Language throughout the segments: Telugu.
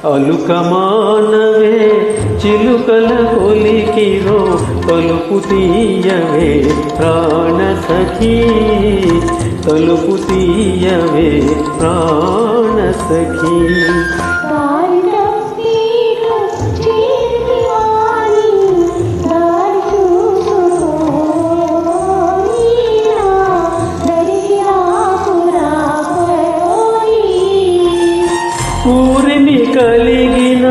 అలుకమానవే చిలుకల కొలికిరో తలుపు తీయవే ప్రాణ సఖీ తలుపు తీయవే ప్రాణ సఖీ ఊరిని కలిగిన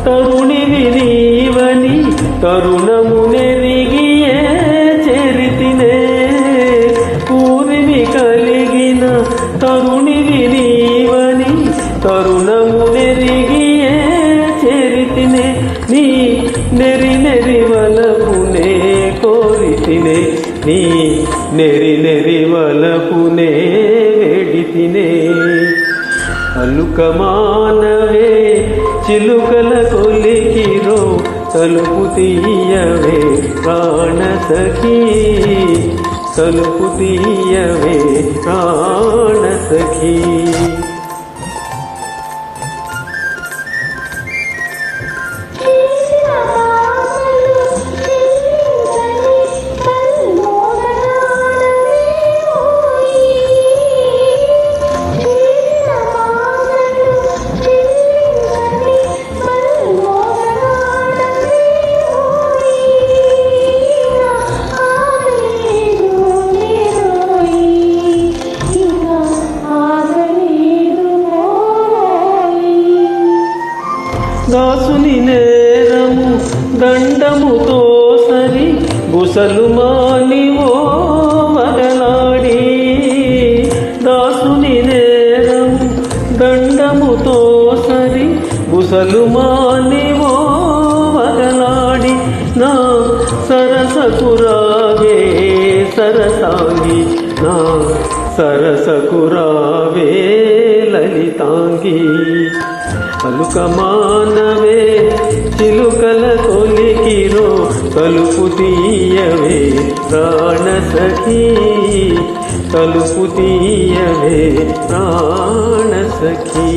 తరుణివి నీవని తరుణమునెరిగియే చరితినే ఊరిని కలిగిన తరుణివి నీవని తరుణమునెరిగియే చరితినే నీ నెరి నెరి వలపునే కోరితినే నీ నెరి నెరి వలపునే వేడితినే అలుకమానవే చిలుకల కొలికిరో తలుపు తీయవే ప్రాణ సఖీ తలుపు తీయవే ప్రాణ సఖీ దాసుని నేరము దండముతో సరి బుసలు మానివో మగలాడి దాసుని నేరము దండముతో సరి బుసలు మానివో మగలాడి నా సరసకురావే సరసాంగి నా సరసకురావే లలితాంగి అలుకమానవే చిలుకల కొలికిరో తలుపు తీయవే ప్రాణ సఖీ తలుపు తీయవే ప్రాణ సఖీ